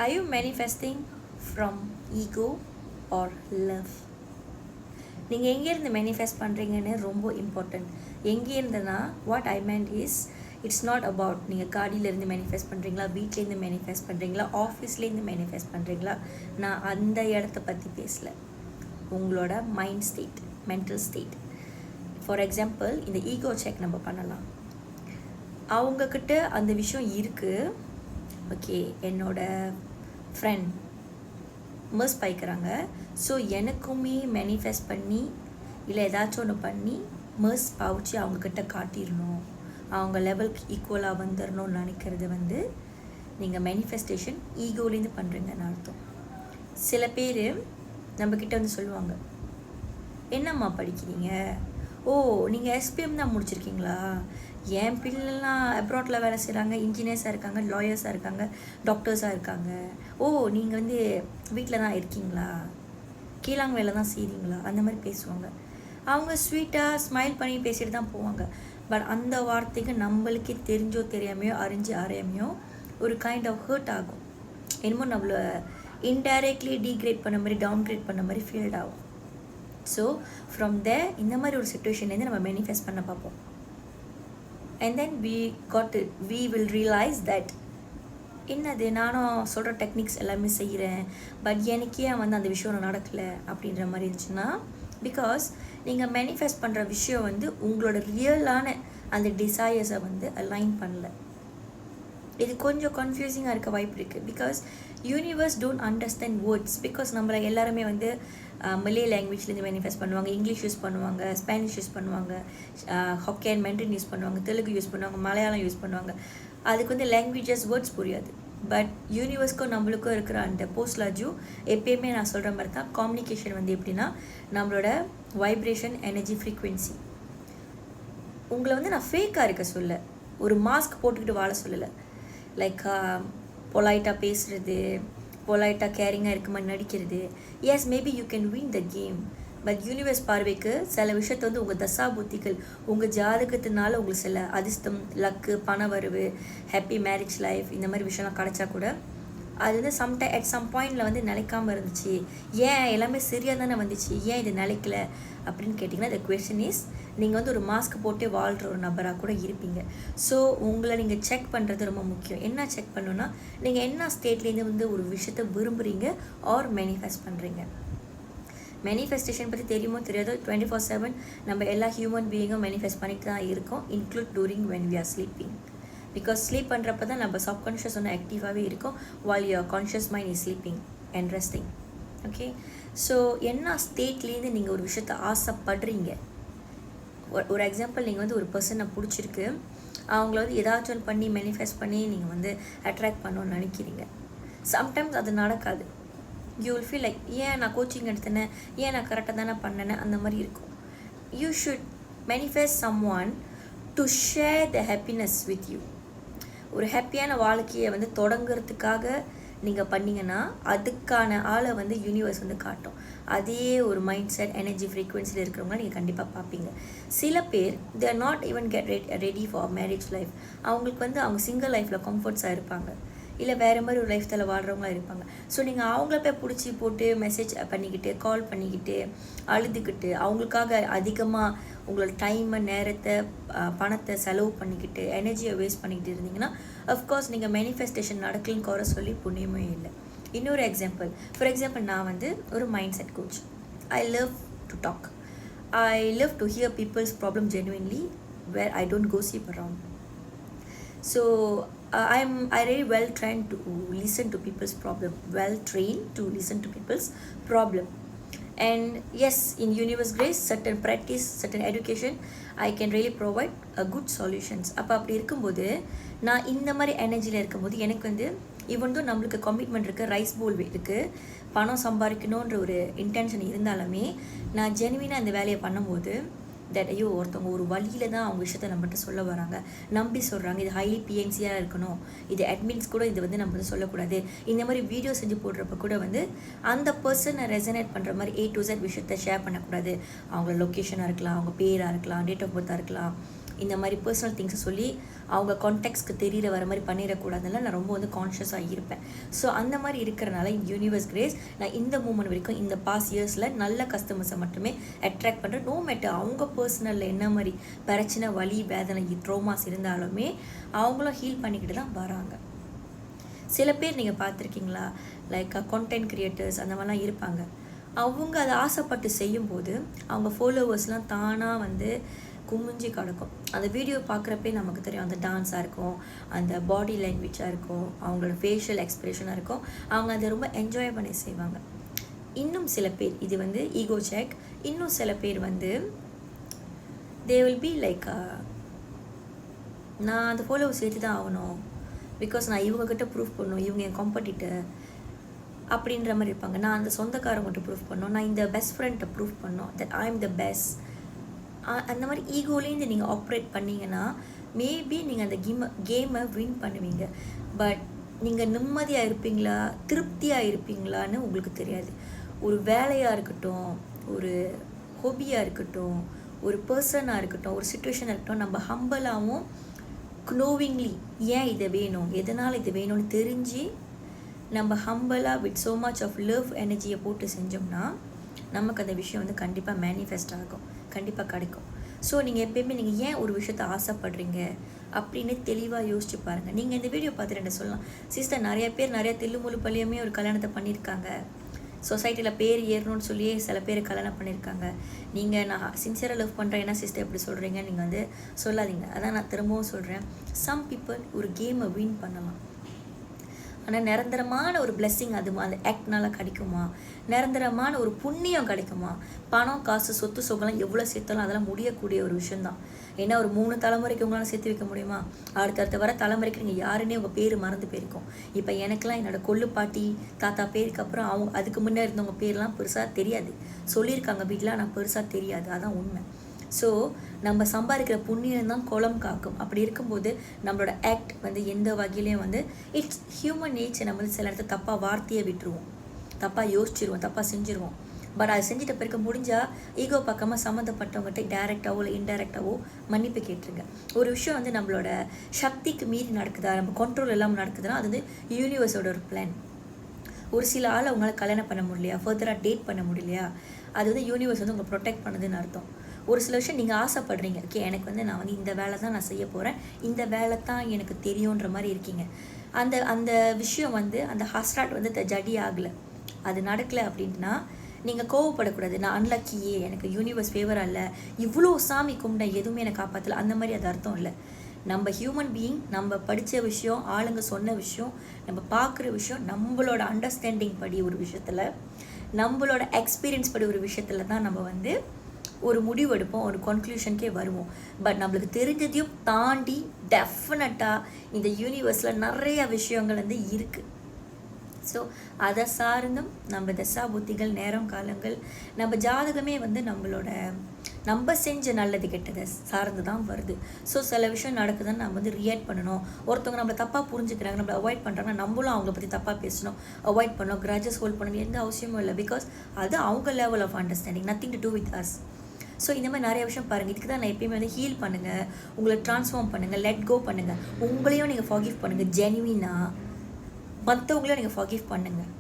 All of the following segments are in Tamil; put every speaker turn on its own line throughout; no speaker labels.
Are you manifesting from ego or love? நீங்கள் எங்கேருந்து மேனிஃபெஸ்ட் பண்ணுறீங்கன்னு ரொம்ப இம்பார்ட்டண்ட். எங்கேருந்துன்னா what I meant is it's not about நீங்கள் காடியிலேருந்து மேனிஃபெஸ்ட் பண்ணுறீங்களா, வீட்லேருந்து மேனிஃபெஸ்ட் பண்ணுறீங்களா, ஆஃபீஸ்லேருந்து மேனிஃபெஸ்ட் பண்ணுறீங்களா. நான் அந்த இடத்த பற்றி பேசலை. உங்களோட mind state, mental state. For example, இந்த ஈகோ செக் நம்ம பண்ணலாம். அவங்கக்கிட்ட அந்த விஷயம் இருக்குது. ஓகே, என்னோட ஃப்ரெண்ட் மர்ஸ் பாய்க்கிறாங்க, ஸோ எனக்குமே மேனிஃபெஸ்ட் பண்ணி இல்லை ஏதாச்சும் ஒன்று பண்ணி மர்ஸ் பாவிச்சு அவங்கக்கிட்ட காட்டிடணும், அவங்க லெவலுக்கு ஈக்குவலாக வந்துடணும்னு நினைக்கிறது நீங்கள் மேனிஃபெஸ்டேஷன் ஈகோலேருந்து பண்ணுறீங்கன்னு அர்த்தம். சில பேர் நம்மக்கிட்ட சொல்லுவாங்க, என்னம்மா படிக்கிறீங்க? ஓ, நீங்கள் எஸ்பிஎம் தான் முடிச்சிருக்கீங்களா? என் பிள்ளைலாம் அப்ராட்டில் வேலை செய்கிறாங்க, இன்ஜினியர்ஸாக இருக்காங்க, லாயர்ஸாக இருக்காங்க, டாக்டர்ஸாக இருக்காங்க. ஓ, நீங்கள் வீட்டில் தான் இருக்கீங்களா, கீழாங்க வேலை தான் செய்கிறீங்களா? அந்த மாதிரி பேசுவாங்க. அவங்க ஸ்வீட்டாக ஸ்மைல் பண்ணி பேசிட்டு தான் போவாங்க. பட் அந்த வார்த்தைக்கு நம்மளுக்கே தெரிஞ்சோ தெரியாமையோ அறியாமையோ ஒரு கைண்ட் ஆஃப் ஹர்ட் ஆகும். என்னமோ நம்மளை இன்டைரக்ட்லி டீக்ரேட் பண்ண மாதிரி, டவுன்கிரேட் பண்ண மாதிரி ஃபீல்ட் ஆகும். ஸோ ஃப்ரம் தேர் இந்த மாதிரி ஒரு சுச்சுவேஷன்லேருந்து நம்ம மேனிஃபெஸ்ட் பண்ண பார்ப்போம். and then we will realize that என்னது நானும் சொல்கிற டெக்னிக்ஸ் எல்லாமே செய்கிறேன், பட் எனக்கே அந்த விஷயம் நடக்கலை அப்படின்ற மாதிரி இருந்துச்சுன்னா, பிகாஸ் நீங்கள் மேனிஃபெஸ்ட் பண்ணுற விஷயம் உங்களோட ரியலான அந்த டிசையர்ஸை அலைன் பண்ணல. இது கொஞ்சம் கன்ஃபியூசிங்காக இருக்க வாய்ப்பு இருக்குது. Because universe don't understand words. Because நம்மளை எல்லாருமே மலே லாங்குவேஜ்லேருந்து மேனிஃபெஸ்ட் பண்ணுவாங்க, இங்கிலீஷ் யூஸ் பண்ணுவாங்க, ஸ்பானிஷ் யூஸ் பண்ணுவாங்க, ஹொக்கேன் மென்டரின் யூஸ் பண்ணுவாங்க, தெலுங்கு யூஸ் பண்ணுவாங்க, மலையாளம் யூஸ் பண்ணுவாங்க. அதுக்கு லாங்குவேஜஸ் வேர்ட்ஸ் புரியாது. பட் யூனிவர்ஸ்க்கும் நம்மளுக்கும் இருக்கிற அந்த போஸ்ட்லாஜும் எப்பயுமே நான் சொல்கிற மாதிரி தான். கம்யூனிகேஷன் எப்படின்னா நம்மளோட வைப்ரேஷன், எனர்ஜி, ஃப்ரீக்வென்சி. உங்களை நான் ஃபேக்காக இருக்க சொல்ல, ஒரு மாஸ்க் போட்டுக்கிட்டு வாழ சொல்லலை. லைக் பொலைட்டாக பேசுகிறது, பொலைட்டாக கேரிங்காக இருக்க மாதிரி நடிக்கிறது. Yes, maybe you can win the game. But universe பார்வைக்கு சில விஷயத்தை உங்கள் தசா புத்திகள், உங்கள் ஜாதகத்தினால உங்களுக்கு சில அதிர்ஷ்டம், லக்கு, பண வரவு, ஹாப்பி மேரேஜ் லைஃப், இந்த மாதிரி விஷயம்லாம் கிடச்சா கூட அது சம்டைம் அட் சம் பாயிண்டில் நிலைக்காமல் இருந்துச்சு. ஏன் எல்லாமே சரியாக தானே வந்துச்சு, ஏன் இது நிலைக்கல அப்படின்னு கேட்டிங்கன்னா, த குவெஸ்சன் இஸ் நீங்கள் ஒரு மாஸ்க் போட்டு வாழ்கிற ஒரு நபராக கூட இருப்பீங்க. ஸோ உங்களை நீங்கள் செக் பண்ணுறது ரொம்ப முக்கியம். என்ன செக் பண்ணணுன்னா, நீங்கள் என்ன ஸ்டேட்லேருந்து ஒரு விஷயத்தை விரும்புகிறீங்க ஆர் மேனிஃபெஸ்ட் பண்ணுறீங்க. மேனிஃபெஸ்டேஷன் பற்றி தெரியுமோ தெரியாதோ, 24/7 நம்ம எல்லா ஹியூமன் பீயிங்கும் மேனிஃபெஸ்ட் பண்ணிட்டு தான் இருக்கோம், include during when we are sleeping. Because sleep பண்ணுறப்ப தான் நம்ம சப்கான்ஷியஸ் ஆக்டிவாகவே இருக்கும், while your conscious mind is sleeping and resting. Okay, so என்ன ஸ்டேட்லேருந்து நீங்கள் ஒரு விஷயத்தை ஆசைப்படுறீங்க. ஒரு எக்ஸாம்பிள், நீங்கள் ஒரு பர்சனை பிடிச்சிருக்கு, அவங்கள ஏதாச்சும் ஒன்று பண்ணி மேனிஃபெஸ்ட் பண்ணி நீங்கள் அட்ராக்ட் பண்ணணும்னு நினைக்கிறீங்க. சம்டைம்ஸ் அது நடக்காது. யூ வில் ஃபீல் லைக், ஏன் நான் கோச்சிங் எடுத்தேனே, ஏன் நான் கரெக்டாக தானே பண்ணேன்னு அந்த மாதிரி இருக்கும். You should manifest someone to share the happiness with you. ஒரு ஹாப்பியான வாழ்க்கையை தொடங்குறதுக்காக நீங்கள் பண்ணிங்கன்னா அதுக்கான ஆளை யூனிவர்ஸ் காட்டும். அதே ஒரு மைண்ட் செட், எனர்ஜி, ஃப்ரீக்வன்சியில் இருக்கிறவங்க நீங்கள் கண்டிப்பாக பார்ப்பீங்க. சில பேர் they are not even get ready for marriage life. அவங்களுக்கு அவங்க சிங்கிள் லைஃப்பில் கம்ஃபர்ட்ஸாக இருப்பாங்க, இல்லை வேறு மாதிரி ஒரு லைஃப் ஸ்டைலில் வாழ்கிறவங்களாம் இருப்பாங்க. ஸோ நீங்கள் அவங்கள போய் பிடிச்சி போட்டு மெசேஜ் பண்ணிக்கிட்டு, கால் பண்ணிக்கிட்டு, அழுதுகிட்டு, அவங்களுக்காக அதிகமாக உங்களோட டைமை, நேரத்தை, பணத்தை செலவு பண்ணிக்கிட்டு, எனர்ஜியை வேஸ்ட் பண்ணிக்கிட்டு இருந்தீங்கன்னா, அஃப்கோர்ஸ் நீங்கள் மேனிஃபெஸ்டேஷன் நடக்கலன்னு குறை சொல்லி புண்ணியமே இல்லை. இன்னொரு எக்ஸாம்பிள், ஃபார் எக்ஸாம்பிள், நான் ஒரு mindset coach. I love to talk. I love to hear people's problem genuinely, where I don't gossip around. So I really well trained to listen to people's problem, and yes, in universe grace, certain practice, certain education, I can really provide a good solutions. அப்படி இருக்கும்போது நான் இந்த மாதிரி எனர்ஜியில் இருக்கும்போது எனக்கு ஈவன் தோ நம்மளுக்கு கமிட்மெண்ட் இருக்குது, ரைஸ் போல் இருக்குது, பணம் சம்பாதிக்கணுன்ற ஒரு இன்டென்ஷன் இருந்தாலுமே நான் ஜெனுவினாக இந்த வேலையை பண்ணும்போது தட் ஐயோ, ஒருத்தவங்க ஒரு வழியில் தான் அவங்க விஷயத்தை நம்மகிட்ட சொல்ல வராங்க, நம்பி சொல்கிறாங்க, இது ஹைலி பிஎன்சியாக இருக்கணும், இது அட்மின்ஸ் கூட இது நம்ம சொல்லக்கூடாது, இந்த மாதிரி வீடியோ செஞ்சு போடுறப்ப கூட அந்த பர்சனை ரெசனேட் பண்ணுற மாதிரி A to Z விஷயத்தை ஷேர் பண்ணக்கூடாது. அவங்களோட லொக்கேஷனாக இருக்கலாம், அவங்க பேராக இருக்கலாம், டேட் ஆஃப் பர்த்தாக இருக்கலாம், இந்த மாதிரி பர்சனல் திங்ஸை சொல்லி அவங்க கான்டெக்ட்ஸ்க்கு தெரியற வர மாதிரி பண்ணிடக்கூடாதுன்னு நான் ரொம்ப வந்து கான்ஷியஸாக இருப்பேன். ஸோ அந்த மாதிரி இருக்கிறனால யூனிவர்ஸ் கிரேஸ் நான் இந்த மூமெண்ட் வரைக்கும் இந்த பாஸ்ட் இயர்ஸில் நல்ல கஸ்டமர்ஸை மட்டுமே அட்ராக்ட் பண்ணுறேன். நோ மேட்டர் அவங்க பர்சனலில் என்ன மாதிரி பிரச்சனை, வலி, வேதனை, ட்ரோமாஸ் இருந்தாலுமே அவங்களும் ஹீல் பண்ணிக்கிட்டு தான் வராங்க. சில பேர் நீங்கள் பார்த்துருக்கீங்களா, லைக் கான்டென்ட் கிரியேட்டர்ஸ் அந்த மாதிரிலாம் இருப்பாங்க. அவங்க அதை ஆசைப்பட்டு செய்யும்போது அவங்க ஃபாலோவர்ஸ்லாம் தானாக வந்து குமிஞ்சி கிடக்கும். அந்த வீடியோ பார்க்குறப்பே நமக்கு தெரியும், அந்த டான்ஸாக இருக்கும், அந்த பாடி லாங்குவேஜாக இருக்கும், அவங்களோட ஃபேஷியல் எக்ஸ்ப்ரெஷனாக இருக்கும், அவங்க அதை ரொம்ப என்ஜாய் பண்ணி செய்வாங்க. இன்னும் சில பேர் இது வந்து ஈகோ செக். இன்னும் சில பேர் வந்து தே வில் பி லைக் நான் அந்த ஃபாலோவர்ஸ் ஏற்றி தான் ஆகணும், பிகாஸ் நான் இவங்கக்கிட்ட ப்ரூஃப் பண்ணணும், இவங்க என் காம்படிட்டர் அப்படின்ற மாதிரி இருப்பாங்க. நான் அந்த சொந்தக்காரங்கிட்ட ப்ரூஃப் பண்ணணும், நான் இந்த பெஸ்ட் ஃப்ரெண்ட்டை ப்ரூஃப் பண்ணணும் that I am the best. அந்த மாதிரி ஈகோலேருந்து நீங்கள் ஆப்ரேட் பண்ணிங்கன்னா மேபி நீங்கள் அந்த கேமை வின் பண்ணுவீங்க. பட் நீங்கள் நிம்மதியாக இருப்பீங்களா, திருப்தியாக இருப்பீங்களான்னு உங்களுக்கு தெரியாது. ஒரு வேலையாக இருக்கட்டும், ஒரு ஹாபியாக இருக்கட்டும், ஒரு பர்சனாக இருக்கட்டும், ஒரு சுச்சுவேஷனாக இருக்கட்டும், நம்ம ஹம்பலாகவும் க்னோவிங்லி ஏன் இதை வேணும், எதனால் இது வேணும்னு தெரிஞ்சு நம்ம ஹம்பலாக with so much of love எனர்ஜியை போட்டு செஞ்சோம்னா நமக்கு அந்த விஷயம் வந்து கண்டிப்பாக மேனிஃபெஸ்ட் ஆகும், கண்டிப்பாக கிடைக்கும். ஸோ நீங்கள் எப்பயுமே நீங்கள் ஏன் ஒரு விஷயத்தை ஆசைப்படுறீங்க அப்படின்னு தெளிவாக யோசிச்சு பாருங்கள். நீங்கள் இந்த வீடியோ பார்த்துட்டு என்ன சொல்லலாம், சிஸ்டர் நிறைய பேர் நிறைய தில்லுமுழு பள்ளியுமே ஒரு கல்யாணத்தை பண்ணியிருக்காங்க, சொசைட்டியில் பேர் ஏறணும்னு சொல்லியே சில பேர் கல்யாணம் பண்ணியிருக்காங்க. நீங்கள் நான் சின்சியராக லவ் பண்ணுறேன் என்ன சிஸ்டர் எப்படி சொல்கிறீங்க நீங்கள் வந்து சொல்லாதீங்க. அதான் நான் திரும்பவும் சொல்கிறேன், சம் பீப்புள் ஒரு கேமை வின் பண்ணலாம், ஆனால் நிரந்தரமான ஒரு பிளெஸ்ஸிங் அது அந்த ஆக்ட்னால கிடைக்குமா, நிரந்தரமான ஒரு புண்ணியம் கிடைக்குமா? பணம், காசு, சொத்து, சுகம்லாம் எவ்வளோ சேர்த்தாலும் அதெல்லாம் முடியக்கூடிய ஒரு விஷயந்தான். ஏன்னா ஒரு 3 தலைமுறைக்கு உங்களால் சேர்த்து வைக்க முடியுமா? அடுத்தடுத்த வர தலைமுறைக்கு நீங்கள் யாருன்னே உங்கள் பேர் மறந்து போயிருக்கோம். இப்போ எனக்கெல்லாம் என்னோட கொள்ளு பாட்டி தாத்தா பேருக்கு அப்புறம் அவங்க அதுக்கு முன்னே இருந்தவங்க பேர்லாம் பெருசாக தெரியாது, சொல்லியிருக்காங்க வீட்டில், ஆனால் பெருசாக தெரியாது. அதான் உண்மை. ஸோ நம்ம சம்பாதிக்கிற புண்ணியம் தான் குளம் காக்கும். அப்படி இருக்கும்போது நம்மளோட ஆக்ட் வந்து எந்த வகையிலையும் வந்து இட்ஸ் ஹியூமன் நேச்சர். நம்ம வந்து சில இடத்துல தப்பாக வார்த்தையை விட்டுருவோம், தப்பாக யோசிச்சிருவோம், தப்பாக செஞ்சுருவோம். பட் அது செஞ்சுட்ட பிறகு முடிஞ்சால் ஈகோ பார்க்காம சம்மந்தப்பட்டவங்ககிட்ட டைரெக்டாவோ இல்லை இன்டைரக்டாவோ மன்னிப்பு கேட்டுருங்க. ஒரு விஷயம் வந்து நம்மளோட சக்திக்கு மீறி நடக்குதா, நம்ம கண்ட்ரோல் இல்லாமல் நடக்குதுன்னா அது வந்து யூனிவர்ஸோட ஒரு பிளான். ஒரு சில ஆள் அவங்களால கல்யாணம் பண்ண முடியலையா, ஃபர்தராக டேட் பண்ண முடியலையா, அது வந்து யூனிவர்ஸ் வந்து உங்களை ப்ரொடெக்ட் பண்ணுதுன்னு அர்த்தம். ஒரு சில விஷயம் நீங்கள் ஆசைப்படுறீங்க, ஓகே எனக்கு வந்து நான் வந்து இந்த வேலை தான் நான் செய்ய போகிறேன், இந்த வேலை தான் எனக்கு தெரியுன்ற மாதிரி இருக்கீங்க. அந்த விஷயம் வந்து அந்த ஹாஸ்டாட் வந்து ஜடி ஆகலை, அது நடக்கலை அப்படின்னா நீங்கள் கோவப்படக்கூடாது. நான் அன்லக்கியே, எனக்கு யூனிவர்ஸ் ஃபேவராக இல்லை, இவ்வளோ சாமி கும்பிட எதுவுமே எனக்கு காப்பாற்றலை, அந்த மாதிரி அது அர்த்தம் இல்லை. நம்ம ஹியூமன் பீயிங், நம்ம படித்த விஷயம், ஆளுங்க சொன்ன விஷயம், நம்ம பார்க்குற விஷயம், நம்மளோட அண்டர்ஸ்டாண்டிங் படி ஒரு விஷயத்தில், நம்மளோட எக்ஸ்பீரியன்ஸ் படி ஒரு விஷயத்தில் தான் நம்ம வந்து ஒரு முடிவு எடுப்போம், ஒரு கன்க்ளூஷனுக்கே வருவோம். பட் நம்மளுக்கு தெரிஞ்சதையும் தாண்டி டெஃபினட்டாக இந்த யூனிவர்ஸில் நிறைய விஷயங்கள் வந்து இருக்குது. ஸோ அதை சார்ந்தும் நம்ம தசா புத்திகள், நேரம், காலங்கள், நம்ம ஜாதகமே வந்து நம்ம செஞ்ச நல்லது கெட்டதை சார்ந்து தான் வருது. ஸோ சில விஷயம் நடக்குதுன்னு நம்ம வந்து ரியாக்ட் பண்ணணும். ஒருத்தவங்க நம்மளை தப்பாக புரிஞ்சுக்கிறாங்க, நம்மளை அவாய்ட் பண்ணுறாங்கன்னா நம்மளும் அவங்கள பற்றி தப்பாக பேசணும், அவாய்ட் பண்ணணும், கிராஜஸ் ஹோல்ட் பண்ணணும், எந்த அவசியமும் இல்லை. பிகாஸ் அது அவங்க level of understanding, nothing to do with us. So இந்த மாதிரி நிறைய விஷயம் பாருங்கள். இதுக்கு தான் நான் எப்பயுமே வந்து ஹீல் பண்ணுங்கள், உங்களை ட்ரான்ஸ்ஃபார்ம் பண்ணுங்கள், லெட் கோ பண்ணுங்கள், உங்களையும் நீங்கள் ஃபார்கிவ் பண்ணுங்கள், ஜென்யூனாக மற்றவங்களையும் நீங்கள் ஃபார்கிவ் பண்ணுங்கள்.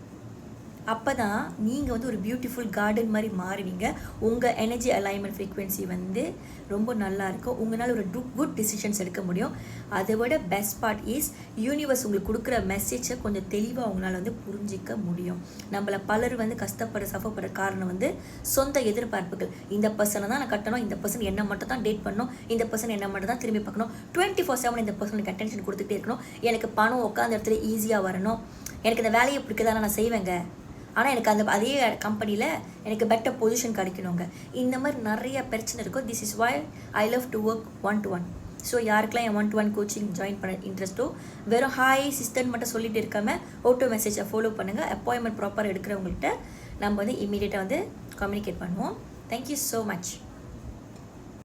அப்போ தான் நீங்கள் வந்து ஒரு பியூட்டிஃபுல் கார்டன் மாதிரி மாறுவீங்க. உங்கள் எனர்ஜி அலைன்மெண்ட் ஃப்ரீக்வன்சி வந்து ரொம்ப நல்லாயிருக்கும், உங்களால் ஒரு குட் டிசிஷன்ஸ் எடுக்க முடியும். அதை விட பெஸ்ட் பார்ட் இஸ் யூனிவர்ஸ் உங்களுக்கு கொடுக்குற மெசேஜை கொஞ்சம் தெளிவாக உங்களால் வந்து புரிஞ்சிக்க முடியும். நம்மளை பலர் வந்து சஃபர் காரணம் வந்து சொந்த எதிர்பார்ப்புகள். இந்த பர்சனை தான் நான் கட்டணும், இந்த பர்சன் என்ன மட்டும் தான் டேட் பண்ணணும், இந்த பர்சன் என்ன மட்டும் தான் திரும்பி பார்க்கணும், 24/7 இந்த பர்சனுக்கு அட்டென்ஷன் கொடுத்துட்டே இருக்கணும், எனக்கு பணம் உட்காந்த இடத்துல ஈஸியாக வரணும், எனக்கு இந்த வேலையை பிடிக்கதான நான் செய்வேங்க, ஆனால் எனக்கு அதே கம்பெனியில் எனக்கு பெட்டர் பொசிஷன் கிடைக்கணுங்க. இந்த மாதிரி நிறைய பிரச்சனை இருக்கும். This is why I love to work 1-to-1. So யாருக்கெல்லாம் என் 1-to-1 கோச்சிங் ஜாயின் பண்ண இன்ட்ரெஸ்ட்டோ, வெறும் ஹாய் சிஸ்டர் மட்டும் சொல்லிட்டு இருக்காமல் ஆட்டோ மெசேஜை ஃபாலோ பண்ணுங்கள். அப்பாயின்மெண்ட் ப்ராப்பராக எடுக்கிறவங்கள்ட்ட நம்ம வந்து இமீடியட்டாக வந்து கம்யூனிகேட் பண்ணுவோம். Thank you so much.